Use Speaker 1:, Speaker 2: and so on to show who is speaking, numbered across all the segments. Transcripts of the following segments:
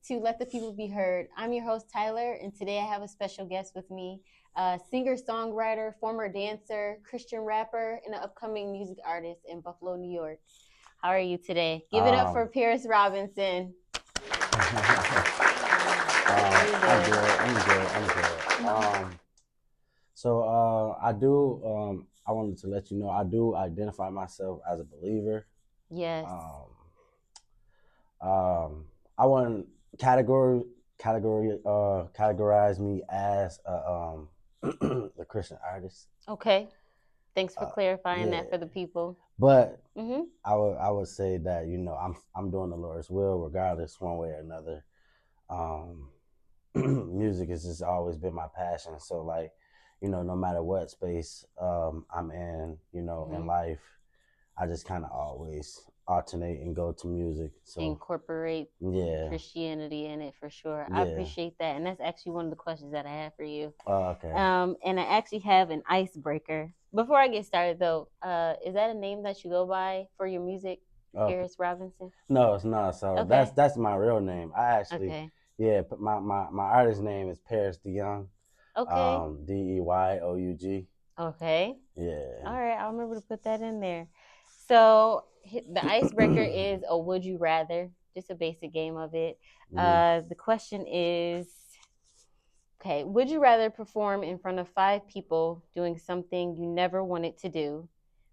Speaker 1: to Let the People Be Heard. I'm your host, Tyler, and today I have a special guest with me, singer-songwriter, former dancer, Christian rapper, and an upcoming music artist in Buffalo, New York. How are you today? Give it up for Paris Robinson.
Speaker 2: I'm good. I wanted to let you know, I do identify myself as a believer.
Speaker 1: Yes.
Speaker 2: I want categorize me as a Christian artist.
Speaker 1: Okay. Thanks for clarifying that for the people.
Speaker 2: But I would say that, you know, I'm doing the Lord's will regardless, one way or another. Music has just always been my passion. So, like, you know, no matter what space I'm in, you know, in life, I just kind of always alternate and go to music. So
Speaker 1: incorporate Christianity in it for sure.
Speaker 2: Yeah.
Speaker 1: I appreciate that. And that's actually one of the questions that I have for you.
Speaker 2: Okay.
Speaker 1: And I actually have an icebreaker. Before I get started though, is that a name that you go by for your music? Paris Robinson?
Speaker 2: No, it's not. So that's my real name. I actually my artist name is Paris Deyoug.
Speaker 1: Okay.
Speaker 2: Deyoug.
Speaker 1: Okay.
Speaker 2: Yeah.
Speaker 1: All right, I'll remember to put that in there. So the icebreaker is a would you rather, just a basic game of it. The question is, okay, would you rather perform in front of 5 people doing something you never wanted to do,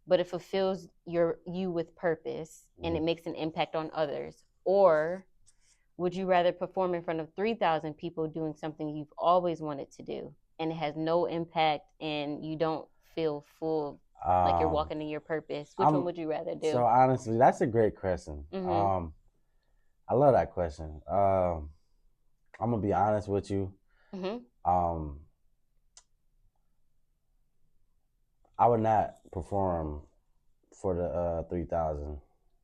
Speaker 1: but it fulfills you with purpose and it makes an impact on others? Or would you rather perform in front of 3,000 people doing something you've always wanted to do and it has no impact and you don't feel full, like you're walking in your purpose? Which one would you rather do?
Speaker 2: So honestly, that's a great question. I love that question. I'm gonna be honest with you. I would not perform for the 3,000.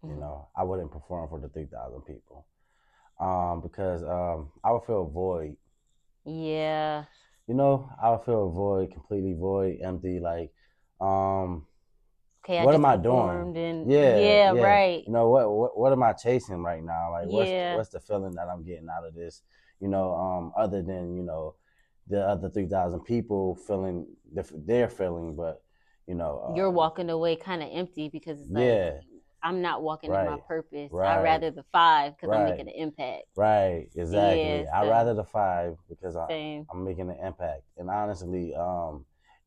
Speaker 2: You know, I wouldn't perform for the 3,000 people because I would feel void.
Speaker 1: Yeah.
Speaker 2: You know, I would feel void, completely void, empty. Like,
Speaker 1: okay,
Speaker 2: what am I doing?
Speaker 1: Yeah, right.
Speaker 2: You know, what am I chasing right now? Like, what's the feeling that I'm getting out of this? You know, other than, you know, the other 3,000 people feeling their feeling, but you know,
Speaker 1: you're walking away kind of empty because it's like I'm not walking in my purpose. I'd rather the 5 because I'm making an impact.
Speaker 2: Right, exactly.
Speaker 1: Yeah,
Speaker 2: I'd rather the 5 because I'm making an impact. And honestly,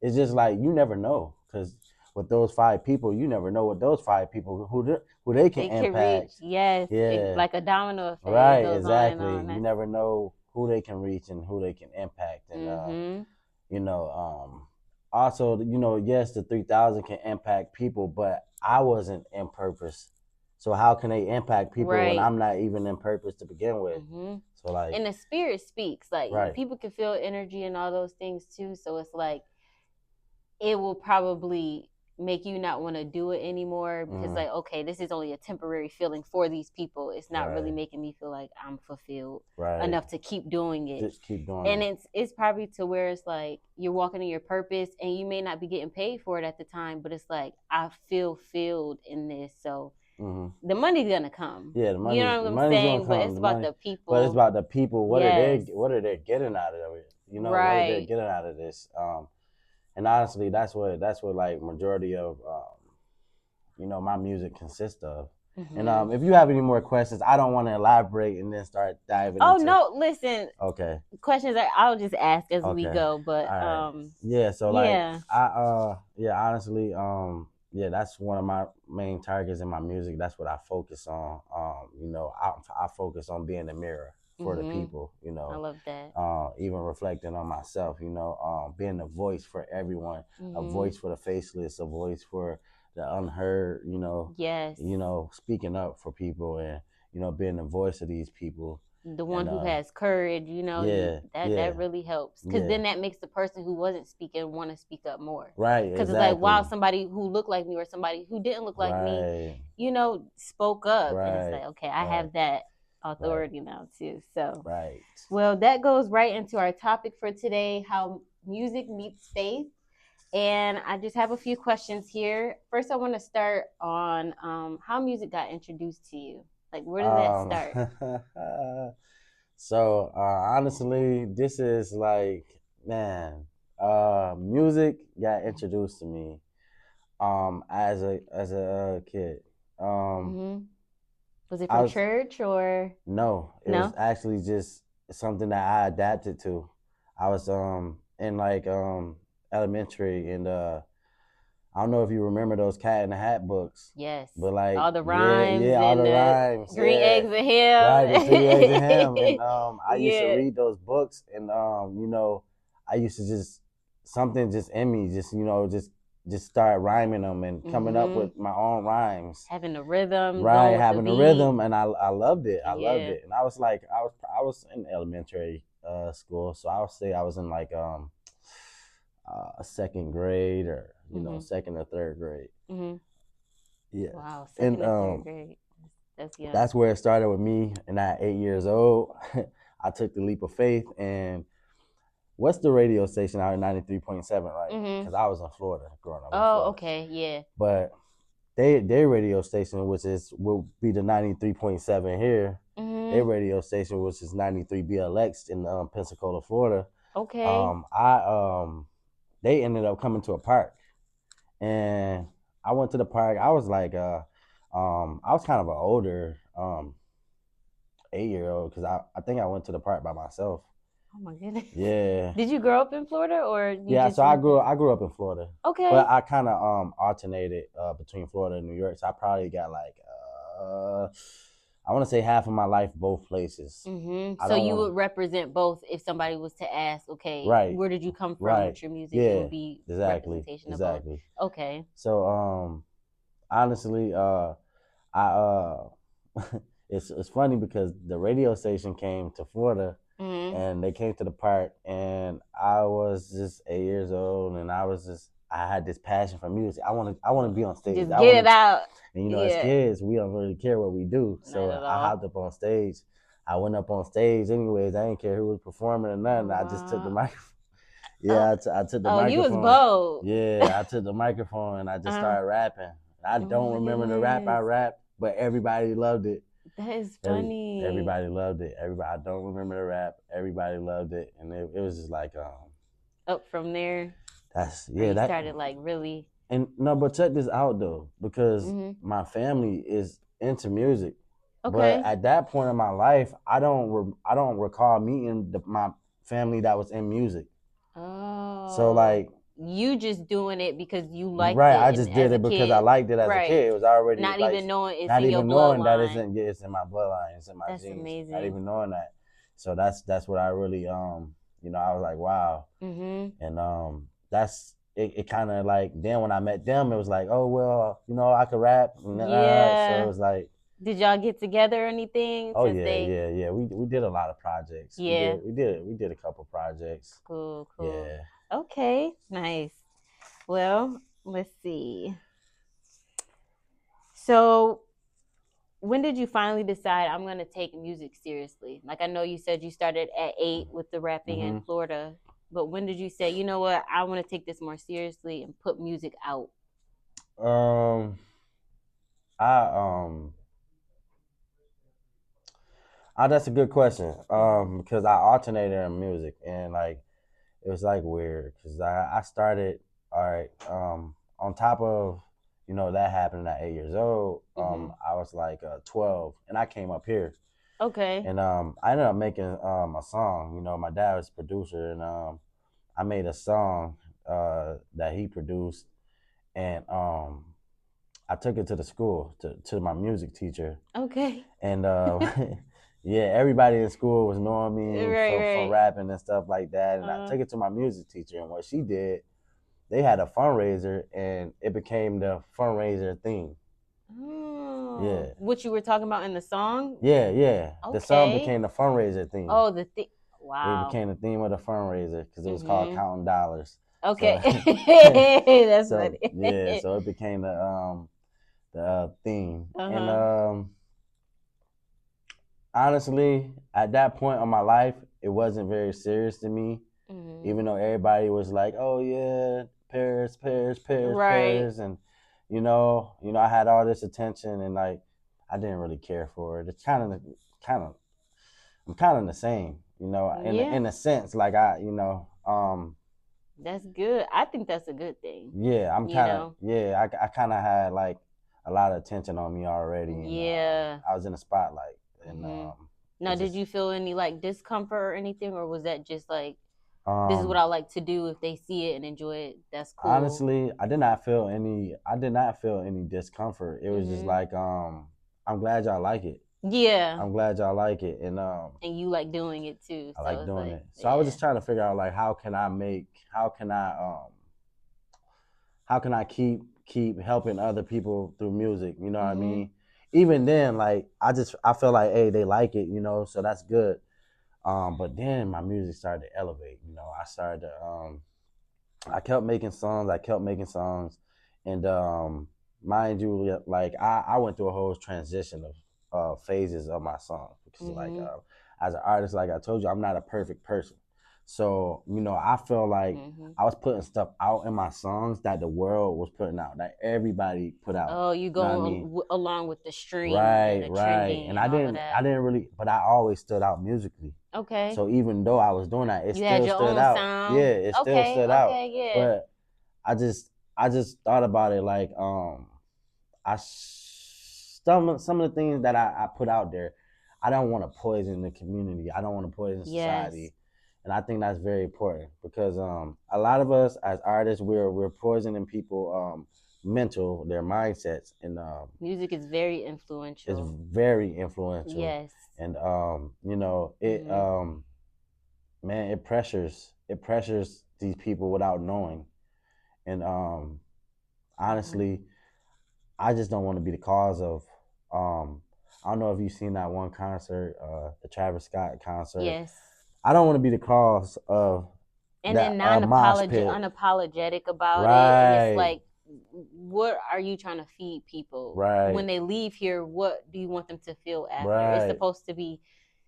Speaker 2: it's just like you never know, because with those 5 people, you never know what those 5 people who they can impact.
Speaker 1: Reach. Yes,
Speaker 2: yeah,
Speaker 1: like a domino effect.
Speaker 2: Right, exactly. You never know who they can reach and who they can impact. And you know, also, you know, yes, the 3,000 can impact people, but I wasn't in purpose. So how can they impact people when I'm not even in purpose to begin with? So like,
Speaker 1: and the spirit speaks. Like people can feel energy and all those things too. So it's like it will probably make you not want to do it anymore because like, okay, this is only a temporary feeling for these people. It's not really making me feel like I'm fulfilled enough to keep doing it.
Speaker 2: Just keep doing
Speaker 1: and
Speaker 2: it.
Speaker 1: It's probably to where it's like you're walking in your purpose and you may not be getting paid for it at the time, but it's like I feel filled in this, so the money's gonna come.
Speaker 2: Yeah, the money.
Speaker 1: You know what I'm saying? But it's about the people.
Speaker 2: But it's about the people. What are they getting out of it? You know, what are they getting out of this? And honestly, that's what like majority of you know, my music consists of. And if you have any more questions, I don't want to elaborate and then start diving.
Speaker 1: Oh no, listen.
Speaker 2: Okay.
Speaker 1: Questions I'll just ask as we go, but
Speaker 2: yeah. So like honestly, that's one of my main targets in my music. That's what I focus on. You know, I focus on being a mirror for the people, you know.
Speaker 1: I love that.
Speaker 2: Even reflecting on myself, you know, being a voice for everyone, a voice for the faceless, a voice for the unheard, you know.
Speaker 1: Yes.
Speaker 2: You know, speaking up for people and, you know, being the voice of these people.
Speaker 1: The one who has courage, you know, that really helps. Because then that makes the person who wasn't speaking want to speak up more.
Speaker 2: Right,
Speaker 1: because it's like, wow, somebody who looked like me or somebody who didn't look like me, you know, spoke up. And it's like, okay, I have that authority now too. So well, that goes right into our topic for today, how music meets faith. And I just have a few questions here. First, I want to start on how music got introduced to you. Like, where did that start?
Speaker 2: So honestly, this is like, man, music got introduced to me as a kid. Um,
Speaker 1: Mm-hmm. Was it
Speaker 2: I
Speaker 1: from
Speaker 2: was
Speaker 1: church or
Speaker 2: no, it was
Speaker 1: no?
Speaker 2: actually just something that I adapted to. I was in like elementary, and I don't know if you remember those Cat in the Hat books,
Speaker 1: Yes.
Speaker 2: but like,
Speaker 1: All the
Speaker 2: yeah,
Speaker 1: rhymes
Speaker 2: yeah, all
Speaker 1: and
Speaker 2: the
Speaker 1: the
Speaker 2: rhymes,
Speaker 1: green
Speaker 2: yeah,
Speaker 1: eggs and
Speaker 2: right, the three eggs and ham, and
Speaker 1: ham.
Speaker 2: I used to
Speaker 1: Yeah.
Speaker 2: read those books, and I used to just something just in me, just just start rhyming them and coming up
Speaker 1: Mm-hmm.
Speaker 2: with my own rhymes.
Speaker 1: Having the rhythm,
Speaker 2: Right,
Speaker 1: going with the
Speaker 2: having a
Speaker 1: beat.
Speaker 2: rhythm, and I loved it. I loved
Speaker 1: Yeah.
Speaker 2: it, and I was like, I was in elementary school, so I would say I was in like second grade, or
Speaker 1: Mm-hmm.
Speaker 2: second or third grade.
Speaker 1: Mm-hmm.
Speaker 2: Yes,
Speaker 1: Wow,
Speaker 2: and
Speaker 1: second or third grade. That's young.
Speaker 2: that's where it started with me. And at 8 years old, I took the leap of faith. And what's the radio station out at 93.7, right?
Speaker 1: Mm-hmm.
Speaker 2: Because I was in Florida, growing up in
Speaker 1: Oh,
Speaker 2: Florida.
Speaker 1: okay, yeah.
Speaker 2: But their radio station, which will be the 93.7 here, their
Speaker 1: Mm-hmm.
Speaker 2: radio station, which is 93 BLX in Pensacola, Florida.
Speaker 1: Okay.
Speaker 2: I They ended up coming to a park, and I went to the park. I was like, I was kind of an older 8 year old, because I think I went to the park by myself.
Speaker 1: Oh my goodness.
Speaker 2: Yeah,
Speaker 1: Did you grow up in Florida or you
Speaker 2: yeah.
Speaker 1: just
Speaker 2: So I
Speaker 1: went
Speaker 2: grew
Speaker 1: there?
Speaker 2: I grew up in Florida, but
Speaker 1: Okay.
Speaker 2: I kind of alternated between Florida and New York. So I probably got like I want to say half of my life both places.
Speaker 1: Mm-hmm.
Speaker 2: I
Speaker 1: So
Speaker 2: don't
Speaker 1: you
Speaker 2: want
Speaker 1: would represent both if somebody was to ask,
Speaker 2: to.
Speaker 1: okay,
Speaker 2: Right,
Speaker 1: where did you come from
Speaker 2: right.
Speaker 1: with your music? It
Speaker 2: Yeah,
Speaker 1: would be
Speaker 2: exactly,
Speaker 1: representation of both.
Speaker 2: exactly.
Speaker 1: Okay.
Speaker 2: So honestly, I it's funny because the radio station came to Florida,
Speaker 1: Mm-hmm.
Speaker 2: and they came to the park, and I was just 8 years old, and I had this passion for music. I want to be on stage.
Speaker 1: Just
Speaker 2: I
Speaker 1: get
Speaker 2: want
Speaker 1: it
Speaker 2: to,
Speaker 1: out.
Speaker 2: and as
Speaker 1: Yeah.
Speaker 2: kids, we don't really care what we do.
Speaker 1: Not
Speaker 2: So
Speaker 1: at
Speaker 2: I
Speaker 1: all.
Speaker 2: hopped up on stage. I went up on stage anyways. I didn't care who was performing or nothing. I just took the
Speaker 1: Wow.
Speaker 2: microphone.
Speaker 1: Uh,
Speaker 2: Yeah, I took the
Speaker 1: oh, you was
Speaker 2: microphone.
Speaker 1: bold.
Speaker 2: Yeah, I took the microphone, and I just
Speaker 1: uh,
Speaker 2: started rapping. I
Speaker 1: oh
Speaker 2: don't
Speaker 1: my
Speaker 2: remember the rap I
Speaker 1: goodness.
Speaker 2: rapped, but everybody loved it.
Speaker 1: That is
Speaker 2: Every
Speaker 1: funny.
Speaker 2: Everybody loved it. Everybody, I don't remember the rap. Everybody loved it, and it was just like
Speaker 1: Up from there,
Speaker 2: that's
Speaker 1: or
Speaker 2: yeah
Speaker 1: you
Speaker 2: that.
Speaker 1: started like really.
Speaker 2: And no, but check this out though, because
Speaker 1: Mm-hmm.
Speaker 2: my family is into music, but
Speaker 1: Okay.
Speaker 2: at that point in my life, I don't recall meeting my family that was in music. So
Speaker 1: Oh,
Speaker 2: like,
Speaker 1: you just doing it because you liked
Speaker 2: right,
Speaker 1: it
Speaker 2: I
Speaker 1: and
Speaker 2: just did
Speaker 1: as a
Speaker 2: it because I
Speaker 1: kid,
Speaker 2: liked it as a
Speaker 1: right?
Speaker 2: kid. It was already
Speaker 1: Not
Speaker 2: like,
Speaker 1: even knowing it's
Speaker 2: not
Speaker 1: in your
Speaker 2: even knowing that
Speaker 1: bloodline.
Speaker 2: it's in my bloodline, it's in my
Speaker 1: That's
Speaker 2: genes. Not
Speaker 1: amazing.
Speaker 2: even knowing that. So that's what I really I was like, wow.
Speaker 1: Mm-hmm.
Speaker 2: And that's it kind of like, then when I met them, it was like, oh well, I could rap. So it
Speaker 1: Yeah.
Speaker 2: was like,
Speaker 1: Did y'all get together or anything
Speaker 2: oh
Speaker 1: since
Speaker 2: yeah,
Speaker 1: they?
Speaker 2: yeah, yeah. We did a lot of projects.
Speaker 1: Yeah.
Speaker 2: We did a couple projects.
Speaker 1: Cool. Cool.
Speaker 2: Yeah.
Speaker 1: Okay. Nice. Well, let's see. So, when did you finally decide I'm going to take music seriously? Like I know you said you started at 8 with the rapping in
Speaker 2: Hmm.
Speaker 1: Florida, but when did you say, you know what, I want to take this more seriously and put music out?
Speaker 2: Um, I that's a good question. Because I alternated in music, and like, it was like weird because I started, all right. On top of that happening at 8 years old,
Speaker 1: Mm-hmm.
Speaker 2: I was like 12, and I came up here,
Speaker 1: Okay.
Speaker 2: and I ended up making a song. My dad was a producer, and I made a song that he produced, and I took it to the school to my music teacher,
Speaker 1: Okay.
Speaker 2: and yeah, everybody in school was knowing me
Speaker 1: Right,
Speaker 2: for
Speaker 1: right.
Speaker 2: rapping and stuff like that. And I took it to my music teacher, and what she did, they had a fundraiser, and it became the fundraiser theme.
Speaker 1: Oh,
Speaker 2: Yeah,
Speaker 1: what you were talking about in the song?
Speaker 2: yeah, yeah. The song
Speaker 1: Okay.
Speaker 2: became the fundraiser theme.
Speaker 1: Oh, the thing.
Speaker 2: It
Speaker 1: Wow.
Speaker 2: became the theme of the fundraiser because it was called
Speaker 1: Mm-hmm.
Speaker 2: Counting Dollars.
Speaker 1: Okay.
Speaker 2: So,
Speaker 1: That's
Speaker 2: so yeah,
Speaker 1: funny.
Speaker 2: so it became the theme, and
Speaker 1: Uh-huh.
Speaker 2: honestly, at that point in my life, it wasn't very serious to me,
Speaker 1: Mm-hmm.
Speaker 2: even though everybody was like, "Oh yeah, Paris, Paris, Paris,
Speaker 1: Right.
Speaker 2: Paris," and I had all this attention, and like, I didn't really care for it. It's kind of, I'm kind of the same, you know, in a sense, like
Speaker 1: that's good. I think that's a good thing.
Speaker 2: Yeah, I'm kind of I kind of had like a lot of attention on me already, and I was in the spotlight, and
Speaker 1: now, did you feel any like discomfort or anything, or was that just like this is what I like to do? If they see it and enjoy it, that's cool.
Speaker 2: Honestly, I did not feel any discomfort. It was just like I'm glad y'all like it.
Speaker 1: Yeah.
Speaker 2: I'm glad y'all like it, and
Speaker 1: you like doing it too.
Speaker 2: I like doing it. So I was just trying to figure out like how can I keep helping other people through music, you know what I mean? Even then, like I feel like, hey, they like it, you know, so that's good. But then my music started to elevate, you know. I started to I kept making songs, and mind you, like I went through a whole transition of phases of my songs because like as an artist, like I told you, I'm not a perfect person. So, you know, I felt like I was putting stuff out in my songs that the world was putting out, that everybody put out.
Speaker 1: Oh, you going along with the stream,
Speaker 2: right,
Speaker 1: and the
Speaker 2: right. And I didn't really, but I always stood out musically.
Speaker 1: Okay.
Speaker 2: So even though I was doing that, it still stood out. Sound. Yeah, it still stood out. Yeah. But I just thought about it like some of the things that I put out there, I don't want to poison the community. I don't want to poison society. And I think that's very important because a lot of us as artists, we're poisoning people mental, their mindsets, and
Speaker 1: music is very influential.
Speaker 2: It's very influential.
Speaker 1: Yes.
Speaker 2: And you know, it man, it pressures these people without knowing. And honestly, I just don't want to be the cause of I don't know if you've seen that one concert, the Travis Scott concert.
Speaker 1: Yes.
Speaker 2: I don't want to be the cause of
Speaker 1: and that, then unapologetic about it. And it's like, what are you trying to feed people?
Speaker 2: Right.
Speaker 1: When they leave here, what do you want them to feel after? Right. It's supposed to be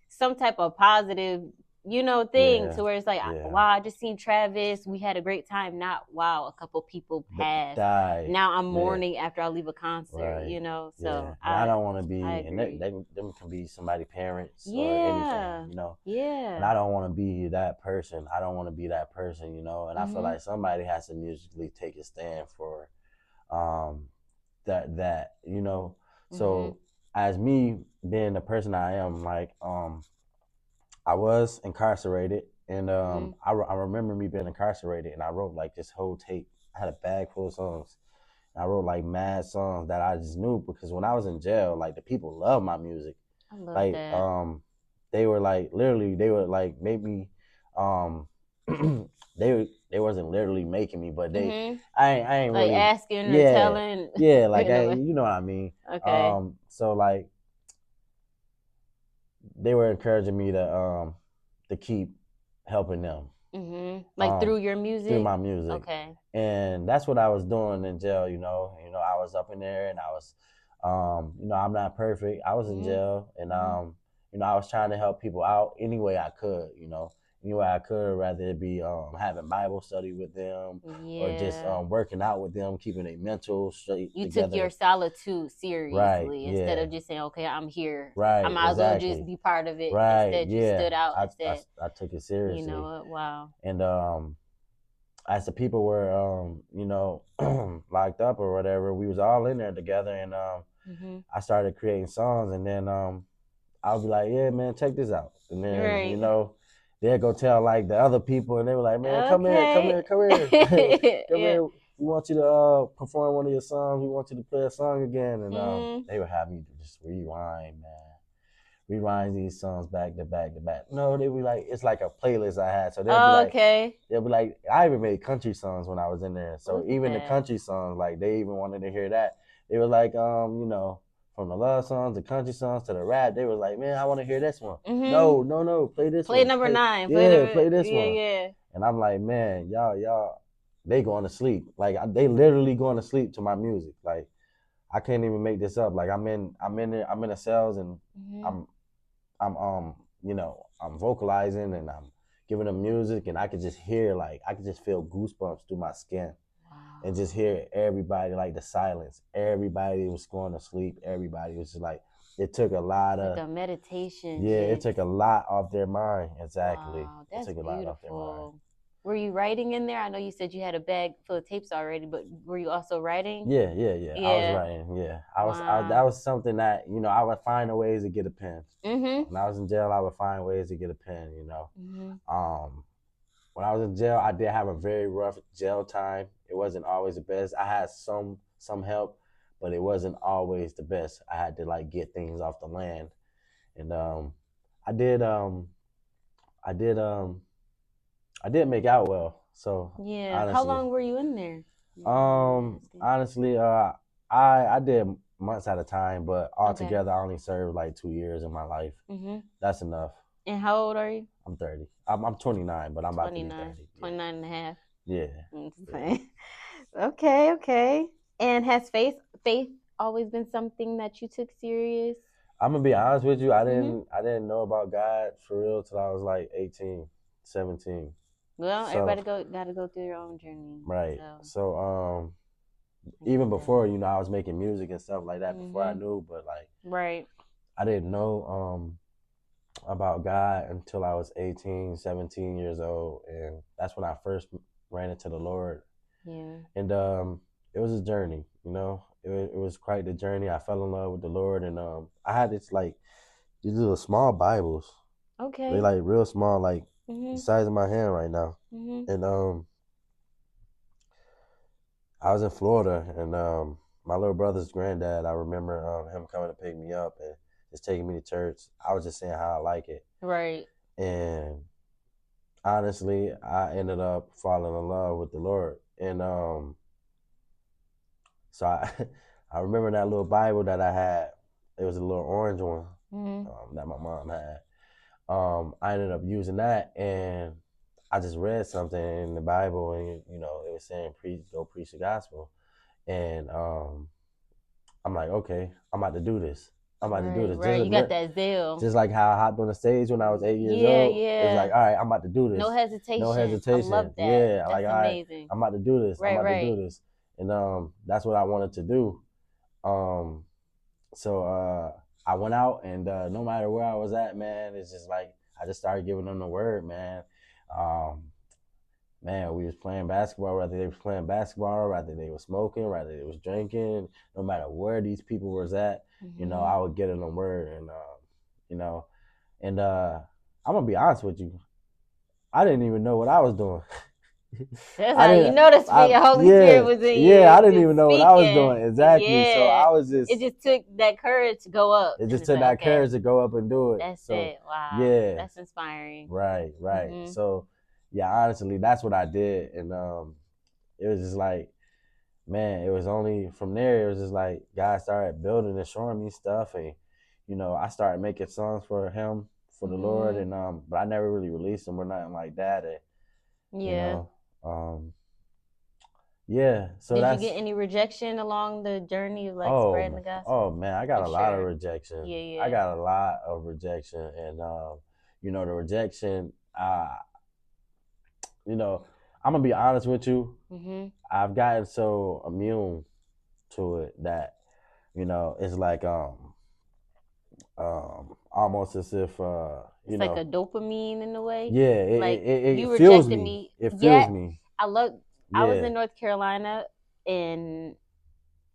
Speaker 1: some type of positive, you know, thing to where it's like, wow, I just seen Travis. We had a great time. Not, wow, a couple people passed. Died. Now I'm mourning after I leave a concert, you know? So
Speaker 2: I don't want to be, and them can be somebody's parents or anything, you know? Yeah. And I don't want to be that person. I don't want to be that person, you know? And I feel like somebody has to musically take a stand for that, you know? So as me being the person I am, like, I was incarcerated, and I remember me being incarcerated, and I wrote like this whole tape. I had a bag full of songs. And I wrote like mad songs that I just knew because when I was in jail, like the people loved my music.
Speaker 1: I love like
Speaker 2: that. They were like literally, they would like make me. They wasn't literally making me, but they I ain't
Speaker 1: like
Speaker 2: really
Speaker 1: asking or telling.
Speaker 2: Yeah, like you know what I mean.
Speaker 1: Okay.
Speaker 2: So like they were encouraging me to keep helping them.
Speaker 1: Like through your music?
Speaker 2: Through my music.
Speaker 1: Okay.
Speaker 2: And that's what I was doing in jail, you know. You know, I was up in there and I was you know, I'm not perfect. I was in jail and you know, I was trying to help people out any way I could, you know. Any way I could, rather it be having Bible study with them or just working out with them, keeping their mental straight.
Speaker 1: You together. Took your solitude seriously instead of just saying, okay, I'm here.
Speaker 2: Right.
Speaker 1: I might as well just be part of it.
Speaker 2: Right.
Speaker 1: Instead, you stood out.
Speaker 2: I took it seriously.
Speaker 1: You know what? Wow.
Speaker 2: And as the people were you know, locked up or whatever, we was all in there together, and I started creating songs, and then I'll be like, yeah, man, check this out, and then you know, they'd go tell like the other people, and they were like, man, come here, come here. We want you to perform one of your songs. We want you to play a song again, and they would have me just rewind, man. Rewind these songs back to back to back. No, they be like, it's like a playlist I had. So they'll be like, I even made country songs when I was in there. So even the country songs, like they even wanted to hear that. They were like, you know, from the love songs, the country songs to the rap, they were like, man, I want to hear this one. No, play this one.
Speaker 1: Play number 9.
Speaker 2: Play this one.
Speaker 1: Yeah.
Speaker 2: And I'm like, man, y'all, they going to sleep. Like they literally going to sleep to my music. Like I can't even make this up. Like I'm in the cells and I'm you know, I'm vocalizing and I'm giving them music, and I could just hear, like, I could just feel goosebumps through my skin. Wow. And just hear everybody, like the silence. Everybody was going to sleep. Everybody was just like, it took a lot
Speaker 1: like
Speaker 2: of
Speaker 1: a meditation.
Speaker 2: it took a lot off their mind. Exactly.
Speaker 1: Wow,
Speaker 2: It
Speaker 1: that's
Speaker 2: took a lot off their mind.
Speaker 1: beautiful. Were you writing in there? I know you said you had a bag full of tapes already, but were you also writing?
Speaker 2: Yeah. I was
Speaker 1: Yeah.
Speaker 2: writing. Yeah, I was. That
Speaker 1: Wow.
Speaker 2: was something that I would find a ways to get a pen.
Speaker 1: Mhm.
Speaker 2: When I was in jail, I would find ways to get a pen.
Speaker 1: Mhm.
Speaker 2: When I was in jail, I did have a very rough jail time. It wasn't always the best. I had some help, but it wasn't always the best. I had to like get things off the land, and I did I did I did make out well. So
Speaker 1: Yeah. How
Speaker 2: honestly,
Speaker 1: long were you in there? If you don't mind me asking.
Speaker 2: honestly, I did months at a time, but
Speaker 1: Okay.
Speaker 2: altogether I only served like 2 years in my life.
Speaker 1: Mhm.
Speaker 2: That's enough.
Speaker 1: And how old are you?
Speaker 2: I'm 30. I'm 29, but I'm about to be
Speaker 1: 29.
Speaker 2: 30.
Speaker 1: 29 and a half.
Speaker 2: Yeah.
Speaker 1: I'm just
Speaker 2: Yeah.
Speaker 1: saying. Okay, okay. And has faith always been something that you took serious?
Speaker 2: I'm gonna be honest with you.
Speaker 1: Mhm.
Speaker 2: I didn't know about God for real till I was like 18, 17.
Speaker 1: Well,
Speaker 2: So
Speaker 1: everybody got to go through their own journey.
Speaker 2: right.
Speaker 1: So
Speaker 2: So
Speaker 1: I
Speaker 2: even
Speaker 1: get that.
Speaker 2: before I was making music and stuff like that before I
Speaker 1: Mhm.
Speaker 2: knew, but like
Speaker 1: Right.
Speaker 2: I didn't know about God until I was 18, 17 years old, and that's when I first ran into the Lord.
Speaker 1: Yeah.
Speaker 2: And it was a journey. It was quite the journey. I fell in love with the Lord, and I had these little small Bibles. They
Speaker 1: Okay.
Speaker 2: like real small, like the
Speaker 1: Mhm.
Speaker 2: size of my hand right now.
Speaker 1: Mhm.
Speaker 2: And I was in Florida, and my little brother's granddad. I remember him coming to pick me up and just taking me to church. I was just saying how I like it,
Speaker 1: Right.
Speaker 2: and honestly, I ended up falling in love with the Lord, and so I, I remember that little Bible that I had. It was a little orange one
Speaker 1: Mhm.
Speaker 2: that my mom had. I ended up using that, and I just read something in the Bible, and it was saying go preach the gospel, and I'm like, okay, I'm about to do this. I'm about to do
Speaker 1: Right.
Speaker 2: this.
Speaker 1: Right. You got that zeal.
Speaker 2: Just like how I hopped on the stage when I was 8 years
Speaker 1: Yeah.
Speaker 2: old. It's
Speaker 1: Yeah.
Speaker 2: like, all right, I'm about to do
Speaker 1: No
Speaker 2: this. No
Speaker 1: hesitation. I
Speaker 2: hesitation.
Speaker 1: love that.
Speaker 2: Yeah, like,
Speaker 1: That's
Speaker 2: all right,
Speaker 1: amazing.
Speaker 2: I'm about to do this. I'm
Speaker 1: Right.
Speaker 2: about to do
Speaker 1: Right.
Speaker 2: this, and that's what I wanted to do. Um, so I went out, and no matter where I was at, man, it's just like I just started giving them the word, man. Um, man, we was playing basketball, whether they was playing basketball, whether they was smoking, whether they was drinking, no matter where these people was at, I would get them the word, and you know, and I'm gonna be honest with you, I didn't even know what I was doing.
Speaker 1: That's
Speaker 2: I
Speaker 1: how you
Speaker 2: didn't.
Speaker 1: know the spirit, Holy Spirit was in
Speaker 2: Yeah,
Speaker 1: you,
Speaker 2: I didn't
Speaker 1: just
Speaker 2: even know what I was
Speaker 1: speaking.
Speaker 2: doing exactly. So
Speaker 1: Yeah,
Speaker 2: I was
Speaker 1: it
Speaker 2: just.
Speaker 1: just took that courage to go up
Speaker 2: It
Speaker 1: and
Speaker 2: just
Speaker 1: just
Speaker 2: took
Speaker 1: like,
Speaker 2: that
Speaker 1: okay,
Speaker 2: courage to go up and do it.
Speaker 1: that's
Speaker 2: So
Speaker 1: it. Wow,
Speaker 2: yeah,
Speaker 1: that's inspiring.
Speaker 2: right.
Speaker 1: Mhm.
Speaker 2: So yeah, honestly, that's what I did, and it was just like, man, it was only from there. It was just like God started building and showing me stuff, and I started making songs for Him, for the Lord,
Speaker 1: Mhm.
Speaker 2: and but I never really released them or nothing like that, and you
Speaker 1: Yeah.
Speaker 2: know, um, yeah. So
Speaker 1: Did you get
Speaker 2: that's
Speaker 1: any rejection along the journey of like spreading
Speaker 2: oh
Speaker 1: the gospel?
Speaker 2: oh man, I got
Speaker 1: I'm
Speaker 2: a lot of
Speaker 1: sure.
Speaker 2: rejection.
Speaker 1: Yeah,
Speaker 2: I
Speaker 1: yeah.
Speaker 2: got a lot of rejection, and the rejection. You know, I'm gonna be honest with you.
Speaker 1: Mhm.
Speaker 2: I've gotten so immune to it that it's like almost as if
Speaker 1: It's like a dopamine in a way.
Speaker 2: yeah,
Speaker 1: Like
Speaker 2: it
Speaker 1: you
Speaker 2: fills
Speaker 1: rejected
Speaker 2: me.
Speaker 1: me.
Speaker 2: It
Speaker 1: Yeah,
Speaker 2: fills me.
Speaker 1: I love. I was
Speaker 2: Yeah.
Speaker 1: in North Carolina and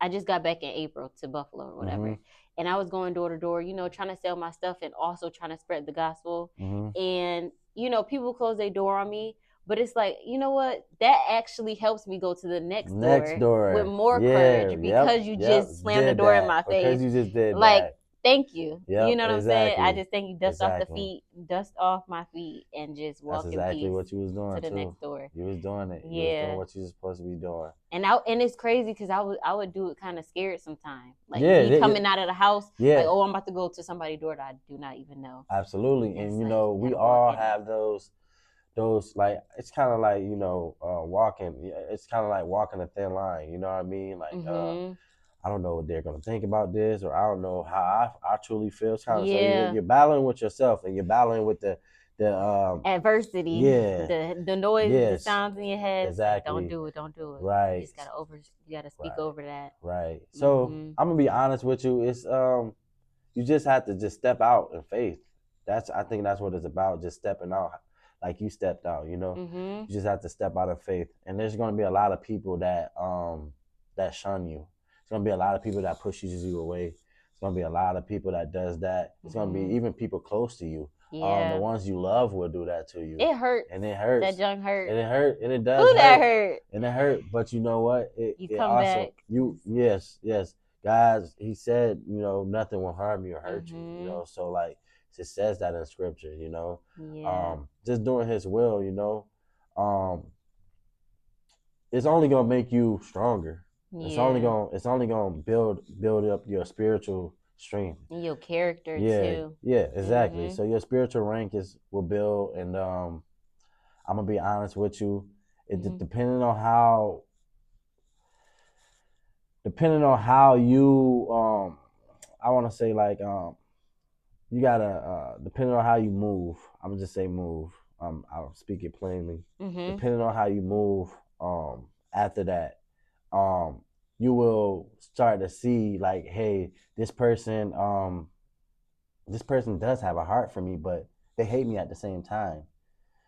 Speaker 1: I just got back in April to Buffalo or
Speaker 2: Mhm.
Speaker 1: whatever. And I was going door to door, trying to sell my stuff and also trying to spread the gospel.
Speaker 2: Mhm.
Speaker 1: And, people close their door on me. But it's like, you know what? That actually helps me go to the next
Speaker 2: Next
Speaker 1: door with
Speaker 2: door.
Speaker 1: more
Speaker 2: Yeah.
Speaker 1: courage
Speaker 2: Yep.
Speaker 1: because you
Speaker 2: Yep.
Speaker 1: just
Speaker 2: You
Speaker 1: slammed the
Speaker 2: did
Speaker 1: door in
Speaker 2: that
Speaker 1: my
Speaker 2: because
Speaker 1: face.
Speaker 2: you just did
Speaker 1: Like,
Speaker 2: that.
Speaker 1: thank you. You
Speaker 2: Yep.
Speaker 1: know what I'm saying? I
Speaker 2: Exactly.
Speaker 1: just think you
Speaker 2: Exactly.
Speaker 1: dust off my feet and just
Speaker 2: That's
Speaker 1: walk in
Speaker 2: exactly
Speaker 1: peace
Speaker 2: what you was
Speaker 1: to
Speaker 2: doing
Speaker 1: the
Speaker 2: too.
Speaker 1: next door.
Speaker 2: You was doing it. You was doing
Speaker 1: Yeah.
Speaker 2: what you was supposed to be doing.
Speaker 1: And it's crazy because I would do it kind of scared sometimes. Like
Speaker 2: Yeah.
Speaker 1: me coming out of the house, like,
Speaker 2: Yeah.
Speaker 1: oh, I'm about to go to somebody's door that I do not even know.
Speaker 2: Absolutely.
Speaker 1: And
Speaker 2: And
Speaker 1: it's like you
Speaker 2: we
Speaker 1: gotta walk
Speaker 2: all
Speaker 1: in it.
Speaker 2: have those like it's kind of like walking. It's kind of like walking a thin line. You know what I mean? Like
Speaker 1: Mhm.
Speaker 2: I don't know what they're gonna think about this, or I don't know how I truly feel. It's kind of so
Speaker 1: Yeah.
Speaker 2: you're battling with yourself, and you're battling with the
Speaker 1: Adversity,
Speaker 2: yeah,
Speaker 1: the noises, the
Speaker 2: yes,
Speaker 1: sounds in your head. It's like, don't
Speaker 2: exactly,
Speaker 1: do it, don't do it. You
Speaker 2: right,
Speaker 1: just gotta speak
Speaker 2: right,
Speaker 1: over that.
Speaker 2: right. So
Speaker 1: Mhm.
Speaker 2: I'm gonna be honest with you. It's you just have to just step out in faith. I think that's what it's about, just stepping out like you stepped out, you know.
Speaker 1: Mm-hmm.
Speaker 2: You just have to step out of faith. And there's gonna be a lot of people that shun you. There's gonna be a lot of people that pushes you away. It's gonna be a lot of people that does that. It's gonna be even people close to you.
Speaker 1: Yeah.
Speaker 2: The ones you love will do that to you.
Speaker 1: It hurts.
Speaker 2: And it hurts.
Speaker 1: That junk hurt.
Speaker 2: And it hurt. And it does
Speaker 1: Ooh,
Speaker 2: hurt.
Speaker 1: that hurt.
Speaker 2: And it hurt. But you know what?
Speaker 1: You come back.
Speaker 2: Yes. Guys, he said, you know, nothing will harm you or hurt you. You know, so like it says that in scripture, you know.
Speaker 1: Yeah.
Speaker 2: Just doing his will, you know. It's only gonna make you stronger. Yeah. It's only gonna build up your spiritual strength.
Speaker 1: And your character too.
Speaker 2: Yeah, exactly. So your spiritual rank will build, and I'm gonna be honest with you. Depending on how you I want to say like you gotta depending on how you move. I'm gonna just say move. I'll speak it plainly. Depending on how you move, after that, you will start to see like, hey, this person does have a heart for me, but they hate me at the same time.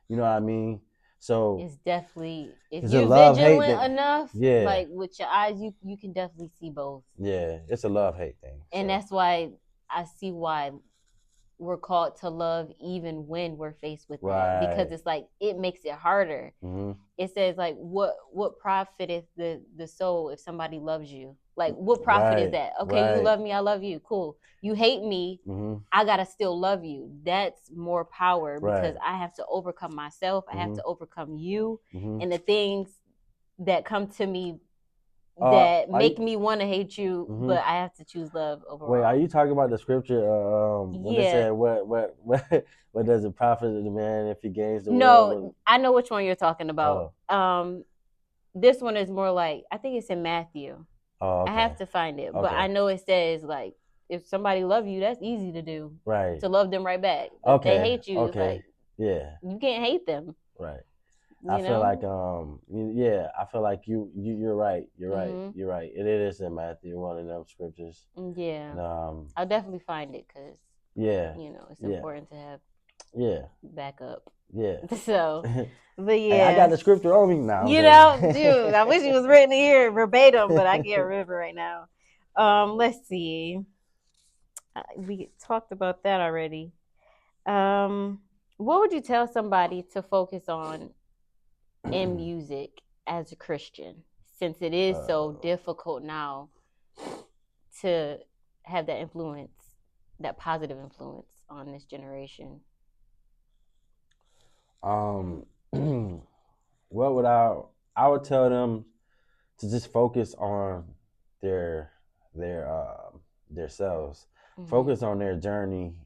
Speaker 2: You know what I mean? So
Speaker 1: it's definitely, if you're vigilant enough, like with your eyes, you can definitely see both.
Speaker 2: Yeah, it's a love-hate thing.
Speaker 1: And that's why I see why we're called to love even when we're faced with that, because it's like it makes it harder. It says like, what profiteth the soul if somebody loves you? Like, what profit is that? Okay, you love me, I love you, cool. You hate me, I gotta still love you. That's more power, because I have to overcome myself. I have to overcome you and the things that come to me that make me want to hate you, but I have to choose love overall.
Speaker 2: Wait, are you talking about the scripture? When it said, what does it profit the man if he gains the world?
Speaker 1: No, I know which one you're talking about. This one is more like, I think it's in Matthew. I have to find it, but I know it says like, if somebody love you, that's easy to do. Right. To love them right back. If they hate you, it's like, you can't hate them. Right.
Speaker 2: I feel like I feel like you're right. You're right. It is in Matthew, one of them scriptures.
Speaker 1: Yeah. And, I'll definitely find it, because you know, it's important to have backup. Yeah. So, but yeah,
Speaker 2: hey, I got the scripture on me now.
Speaker 1: You know, dude, I wish it was written here verbatim, but I can't remember right now. Let's see. We talked about that already. What would you tell somebody to focus on in music as a Christian, since it is so difficult now to have that influence, that positive influence on this generation?
Speaker 2: What would I would tell them to just focus on their selves, focus on their journey,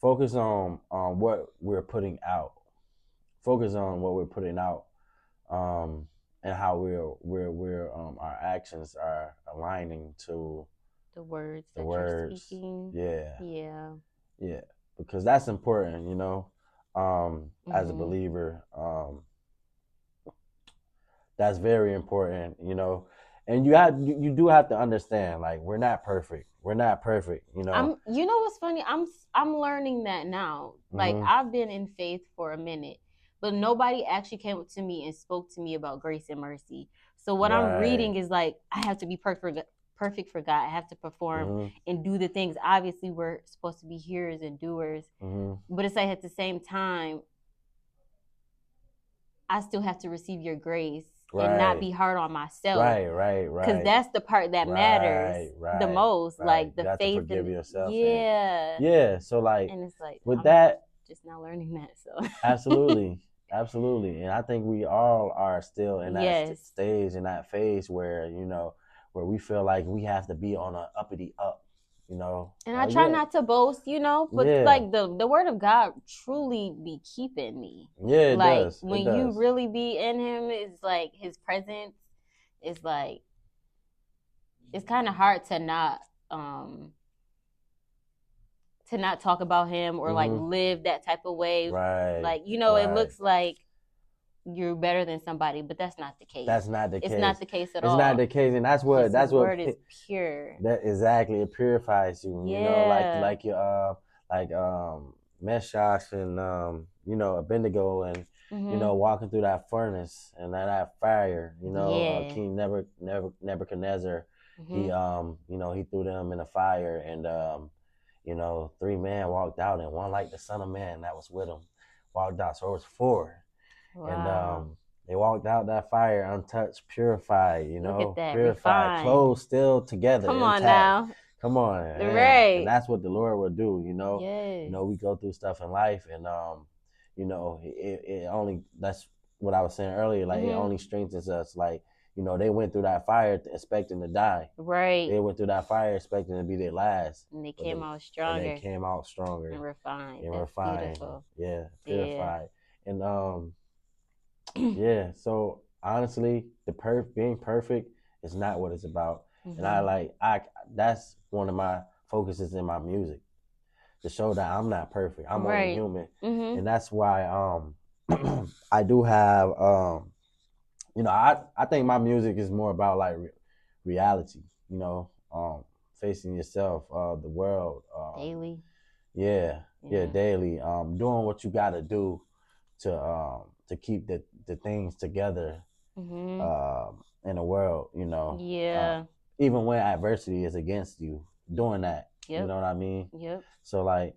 Speaker 2: focus on what we're putting out. Focus on what we're putting out, and how we're our actions are aligning to
Speaker 1: the words you're speaking.
Speaker 2: Yeah, because that's important, you know. As a believer, that's very important, you know. And you do have to understand, like, we're not perfect, you know.
Speaker 1: You know what's funny? I'm learning that now. Like, I've been in faith for a minute, but nobody actually came up to me and spoke to me about grace and mercy. So what I'm reading is like, I have to be perfect for God. I have to perform and do the things. Obviously, we're supposed to be hearers and doers, but it's like, at the same time, I still have to receive your grace and not be hard on myself. Right. Because that's the part that matters the most. Like, the faith.
Speaker 2: To forgive yourself.
Speaker 1: Yeah.
Speaker 2: Yeah. So like,
Speaker 1: and it's like,
Speaker 2: with that,
Speaker 1: just now learning that. So
Speaker 2: absolutely. And I think we all are still in that stage, in that phase where, you know, where we feel like we have to be on an uppity up, you know.
Speaker 1: And I try not to boast, you know, but like the word of God truly be keeping me.
Speaker 2: Yeah, it
Speaker 1: like,
Speaker 2: does.
Speaker 1: When you really be in him, it's like his presence is like, it's kind of hard to not talk about him or like live that type of way. Right. Like, you know, it looks like you're better than somebody, but that's not the case.
Speaker 2: That's not the case.
Speaker 1: It's not the case at all.
Speaker 2: It's not the case, and that's what
Speaker 1: the word is pure.
Speaker 2: That exactly, it purifies you.
Speaker 1: Yeah.
Speaker 2: You know, like your Meshach and Abednego and walking through that furnace and that fire. King Nebuchadnezzar. He he threw them in a fire, and 3 men walked out, and one, like the Son of Man that was with him, walked out. So it was 4.
Speaker 1: Wow.
Speaker 2: And they walked out that fire untouched, purified,
Speaker 1: Look at that,
Speaker 2: purified,
Speaker 1: refined.
Speaker 2: Clothes still together.
Speaker 1: Come on
Speaker 2: intact.
Speaker 1: now.
Speaker 2: Come on.
Speaker 1: Right.
Speaker 2: And that's what the Lord will do,
Speaker 1: Yes.
Speaker 2: We go through stuff in life, and it only, that's what I was saying earlier, like it only strengthens us. Like, they went through that fire expecting to die.
Speaker 1: Right.
Speaker 2: They went through that fire expecting to be their last.
Speaker 1: And they came out stronger.
Speaker 2: And they came out stronger.
Speaker 1: And refined.
Speaker 2: And
Speaker 1: that's
Speaker 2: refined.
Speaker 1: Beautiful.
Speaker 2: Yeah, purified. And yeah, so honestly, being perfect is not what it's about. And that's one of my focuses in my music, to show that I'm not perfect. I'm only human. And that's why I do have I think my music is more about like reality, facing yourself, the world,
Speaker 1: daily.
Speaker 2: Yeah, daily. Doing what you got to do to keep the things together in the world,
Speaker 1: Yeah.
Speaker 2: Even when adversity is against you, doing that.
Speaker 1: Yep.
Speaker 2: You know what I mean?
Speaker 1: Yep.
Speaker 2: So like,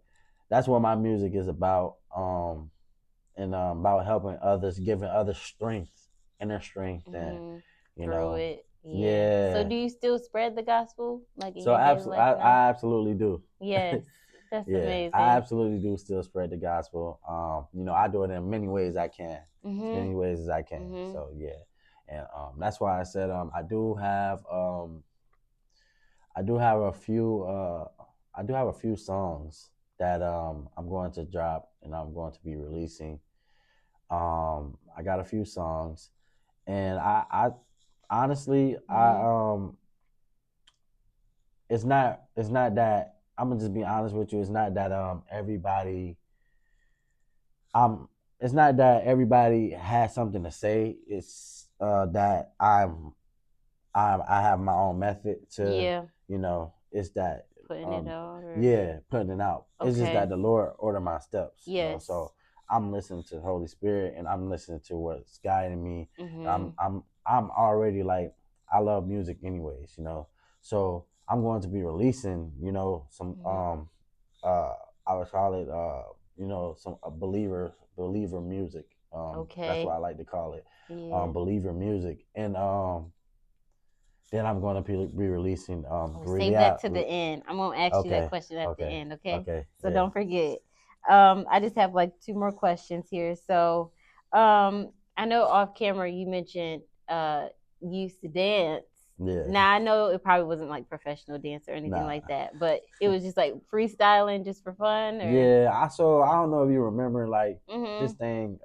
Speaker 2: that's what my music is about, and about helping others, giving others strength, inner strength, and
Speaker 1: through it.
Speaker 2: Yeah.
Speaker 1: So do you still spread the gospel? Like in
Speaker 2: so I absolutely do.
Speaker 1: Yes. That's amazing.
Speaker 2: I absolutely do still spread the gospel. I do it in many ways I can. As many ways as I can. So yeah. And that's why I said I do have a few songs that I'm going to drop and I'm going to be releasing. I got a few songs, and I honestly it's not that, I'm gonna just be honest with you. It's not that everybody has something to say. It's that I have my own method to it's that
Speaker 1: putting it out.
Speaker 2: Putting it out.
Speaker 1: Okay.
Speaker 2: It's just that the Lord ordered my steps.
Speaker 1: Yes.
Speaker 2: So I'm listening to the Holy Spirit, and I'm listening to what's guiding me. I'm already like, I love music anyways, So I'm going to be releasing, some I would call it some believer music.
Speaker 1: Okay.
Speaker 2: That's what I like to call it.
Speaker 1: Yeah.
Speaker 2: Believer music. And then I'm going to be releasing
Speaker 1: save that to the end. I'm going to ask you that question at the end, okay?
Speaker 2: Okay.
Speaker 1: So don't forget. I just have like 2 more questions here. So I know off camera you mentioned you used to dance.
Speaker 2: Yeah.
Speaker 1: Now I know it probably wasn't like professional dance or anything like that, but it was just like freestyling just for fun. Or?
Speaker 2: Yeah. I don't know if you remember like this thing.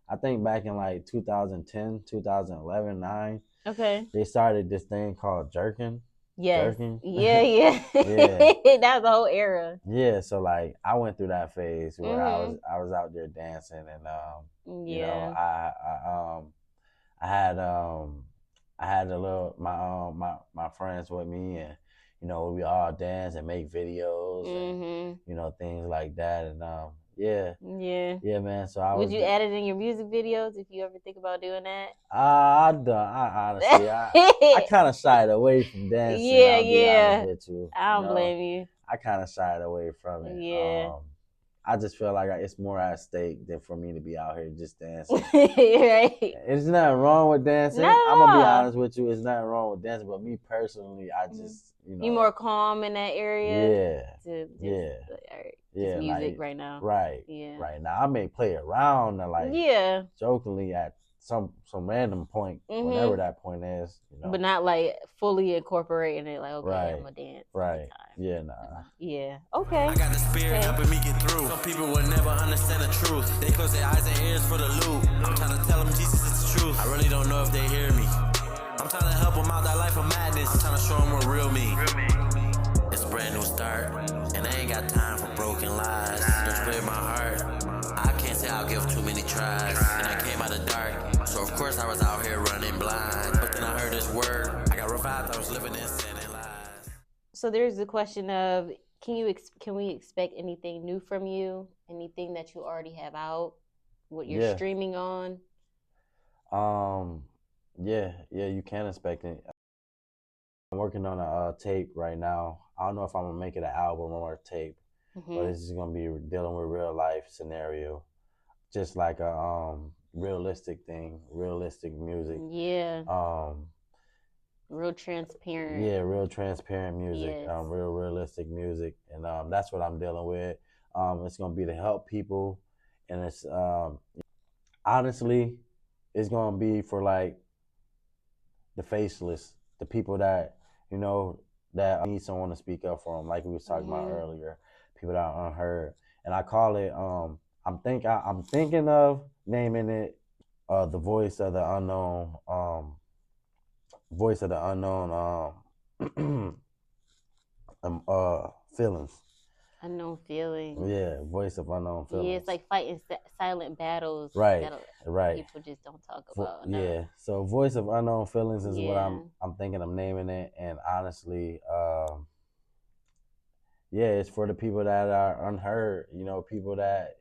Speaker 2: I think back in like 2010, 2011, 9.
Speaker 1: Okay.
Speaker 2: They started this thing called jerking.
Speaker 1: Yes.
Speaker 2: Jerking.
Speaker 1: Yeah. Yeah. That was the whole era.
Speaker 2: Yeah. So like, I went through that phase where I was out there dancing, and I had a little my friends with me, and we all dance and make videos and things like that, and yeah, man. So would
Speaker 1: you add it in your music videos if you ever think about doing that?
Speaker 2: I honestly I kind of shied away from dancing. I'll be honest with you.
Speaker 1: I don't blame you.
Speaker 2: I kind of shied away from it.
Speaker 1: Yeah.
Speaker 2: I just feel like it's more at stake than for me to be out here just dancing.
Speaker 1: Right.
Speaker 2: It's nothing wrong with dancing. I'm gonna be honest with you. It's nothing wrong with dancing, but me personally, I just
Speaker 1: you more calm in that area.
Speaker 2: Yeah.
Speaker 1: Music
Speaker 2: like,
Speaker 1: right now.
Speaker 2: Right.
Speaker 1: Yeah.
Speaker 2: Right now, I may play around and like jokingly at some random point, whenever that point is,
Speaker 1: but not like fully incorporating it. Like, okay, I'm gonna dance.
Speaker 2: Right. Yeah. Nah.
Speaker 1: Yeah. Okay.
Speaker 3: I got the spirit helping me get through. Some people will never understand the truth. They close their eyes and ears for the loop. I'm trying to tell them Jesus is the truth. I really don't know if they hear me. I'm trying to help them out that life of madness. I'm trying to show them what real me. It's a brand new start, and I ain't got time for broken lies. Just clear my heart. I can't say I'll give too many tries. And I came out of dark. Of course I was out here running blind, but then I heard this word. I got revived, I was living in sin and lies.
Speaker 1: So there's the question of, can we expect anything new from you? Anything that you already have out? What you're streaming on?
Speaker 2: Yeah, you can expect it. I'm working on a tape right now. I don't know if I'm gonna make it an album or a tape, but it's just gonna be dealing with real life scenario, just like a realistic thing, realistic music.
Speaker 1: Yeah. Real transparent.
Speaker 2: Yeah, real transparent music. Yes. Real realistic music, and that's what I'm dealing with. It's gonna be to help people, and it's honestly, it's gonna be for like the faceless, the people that that need someone to speak up for them, like we was talking about earlier, people that are unheard. And I call it I'm thinking of naming it the voice of the unknown, feelings.
Speaker 1: Unknown feelings.
Speaker 2: Yeah, voice of unknown feelings.
Speaker 1: Yeah, it's like fighting silent battles.
Speaker 2: Right.
Speaker 1: People just don't talk about.
Speaker 2: Yeah, so voice of unknown feelings is what I'm thinking of naming it. And honestly, it's for the people that are unheard. People that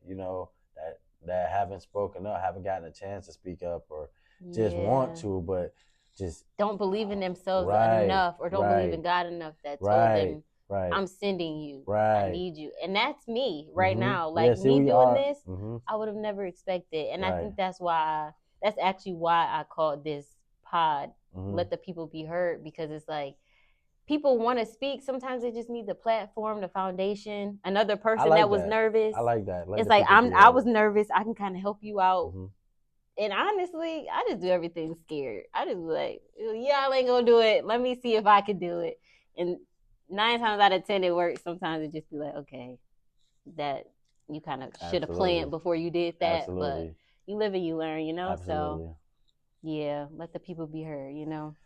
Speaker 2: that haven't spoken up, haven't gotten a chance to speak up, or just want to, but just
Speaker 1: don't believe in themselves enough, or don't believe in God enough that told them, I'm sending you. I need you. And that's me right now. Like me doing this, I would have never expected. And I think that's actually why I called this pod, Let the People Be Heard, because it's like, people want to speak. Sometimes they just need the platform, the foundation, another person that was nervous.
Speaker 2: I like that.
Speaker 1: It's like, I was nervous. I can kind of help you out. And honestly, I just do everything scared. I just be like, y'all ain't gonna do it. Let me see if I can do it. And 9 times out of 10 it works. Sometimes it just be like, okay, that you kind of should have planned before you did that. Absolutely. But you live and you learn, Absolutely. So yeah, let the people be heard,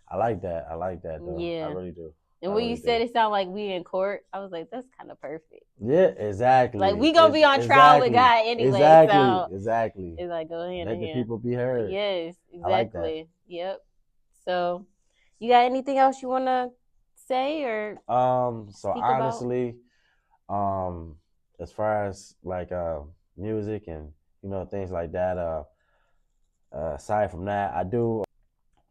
Speaker 2: I like that though. Yeah. I really do.
Speaker 1: And when you said it sounded like we in court, I was like, that's kind of perfect.
Speaker 2: Yeah, exactly.
Speaker 1: Like, we gonna be on trial with God anyway.
Speaker 2: Exactly.
Speaker 1: It's like, go ahead.
Speaker 2: Let the people be heard.
Speaker 1: Yes, exactly. I like that. Yep. So, you got anything else you want to say or
Speaker 2: so honestly, as far as like music and things like that, aside from that, I do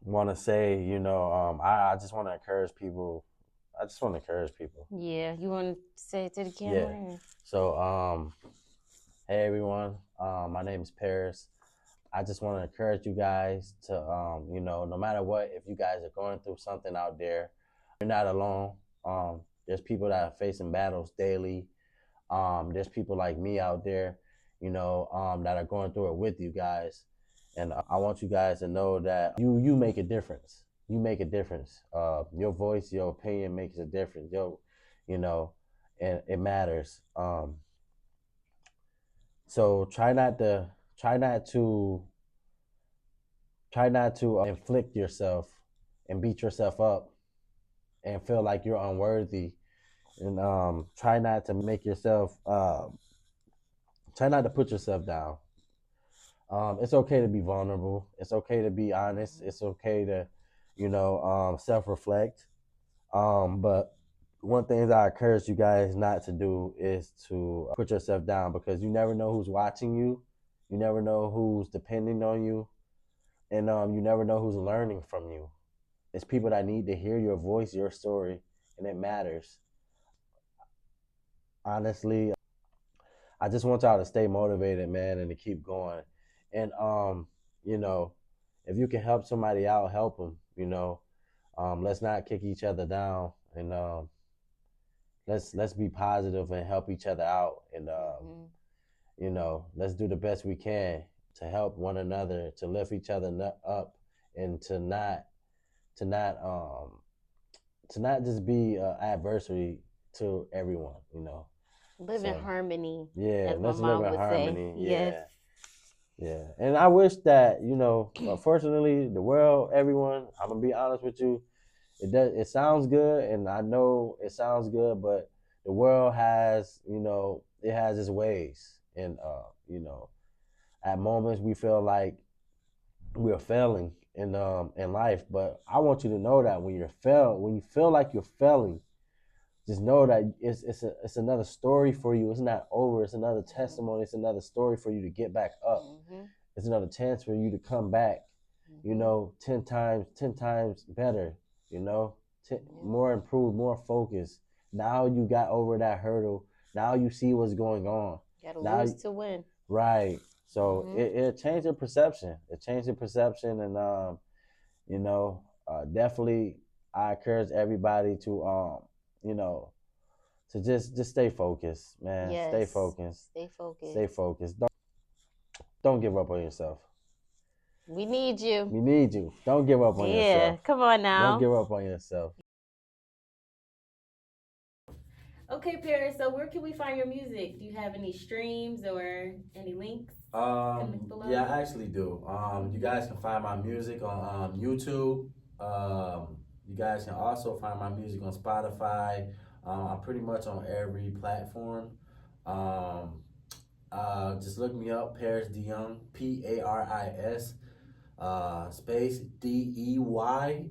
Speaker 2: want to say, I just want to encourage people.
Speaker 1: Yeah, you want to say it to the camera?
Speaker 2: Yeah. So, hey everyone, my name is Paris. I just want to encourage you guys to, no matter what, if you guys are going through something out there, you're not alone. There's people that are facing battles daily. There's people like me out there, that are going through it with you guys. And I want you guys to know that you make a difference. You make a difference. Your voice, your opinion makes a difference. And it matters. So try not to inflict yourself and beat yourself up and feel like you're unworthy. And try not to make yourself. Try not to put yourself down. It's okay to be vulnerable. It's okay to be honest. It's okay to, self-reflect. But one thing that I encourage you guys not to do is to put yourself down, because you never know who's watching you. You never know who's depending on you. And you never know who's learning from you. It's people that need to hear your voice, your story, and it matters. Honestly, I just want y'all to stay motivated, man, and to keep going. And if you can help somebody out, help them. Let's not kick each other down, and let's be positive and help each other out. And let's do the best we can to help one another, to lift each other up, and to not just be adversary to everyone.
Speaker 1: Live in harmony.
Speaker 2: Yeah,
Speaker 1: let's live in harmony.
Speaker 2: Yes. Yeah, and I wish that, unfortunately, the world, everyone, I'm gonna be honest with you, it sounds good, and I know it sounds good, but the world has, it has its ways, and at moments we feel like we are failing in life. But I want you to know that when you feel like you're failing, just know that it's another story for you. It's not over. It's another testimony. It's another story for you to get back up. It's another chance for you to come back. 10 times better. More improved, more focused. Now you got over that hurdle. Now you see what's going on.
Speaker 1: Gotta lose to win.
Speaker 2: Right. So it changed your perception. It changed your perception, and definitely I encourage everybody to to just stay focused, man.
Speaker 1: Yes.
Speaker 2: Stay focused.
Speaker 1: Stay focused.
Speaker 2: Stay focused. Don't give up on yourself.
Speaker 1: We need you.
Speaker 2: We need you. Don't give up on yourself.
Speaker 1: Yeah, come on now.
Speaker 2: Don't give up on yourself.
Speaker 1: Okay, Paris, so where can we find your music? Do you have any streams or any links?
Speaker 2: Yeah, I actually do. You guys can find my music on YouTube. You guys can also find my music on Spotify. I'm pretty much on every platform. Just look me up, Paris Deyoug, Paris space Deyoug,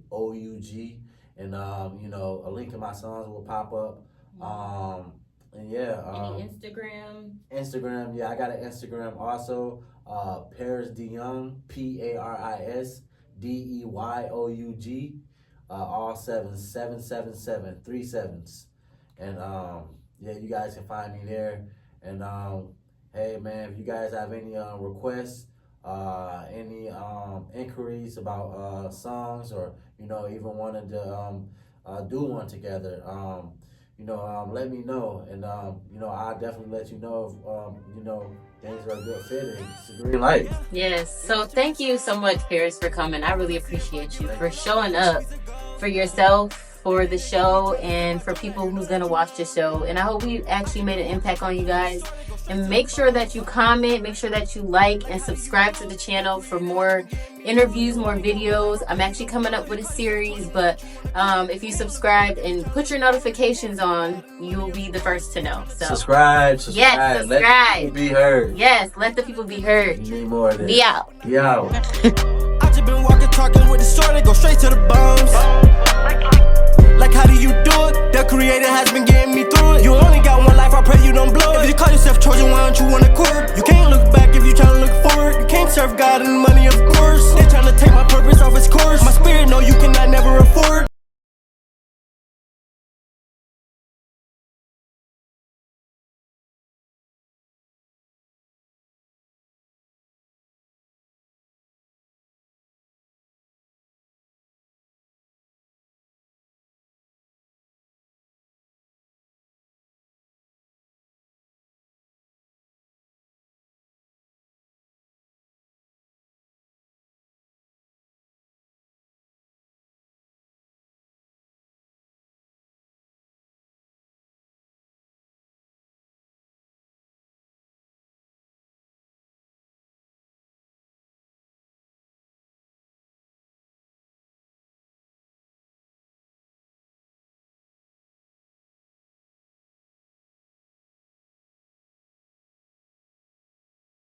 Speaker 2: and a link in my songs will pop up. And yeah,
Speaker 1: any Instagram?
Speaker 2: Instagram, yeah, I got an Instagram also. Paris Deyoug, Paris Deyoug, all 777 3 sevens, and yeah, you guys can find me there. And hey man, if you guys have any requests, any inquiries about songs, or even wanted to do one together, let me know, and I'll definitely let you know if things are a good fit and it's a green light.
Speaker 1: Yes. So thank you so much, Paris, for coming. I really appreciate you for showing up for yourself, for the show, and for people who's gonna watch the show. And I hope we actually made an impact on you guys. And make sure that you comment, make sure that you like and subscribe to the channel for more interviews, more videos. I'm actually coming up with a series, but if you subscribe and put your notifications on, you will be the first to know. So
Speaker 2: subscribe.
Speaker 1: Yes, subscribe.
Speaker 2: Let the people be heard.
Speaker 1: Yes, let the people be heard.
Speaker 2: You need more of this.
Speaker 1: Be out.
Speaker 2: Be out.
Speaker 3: I just been walking, talking with the sword and go straight to the bones. Like how do you do it? The creator has been getting me through it. You only got one life, I pray you don't blow it. If you call yourself Trojan, why don't you wanna quit? You can't look back if you tryna look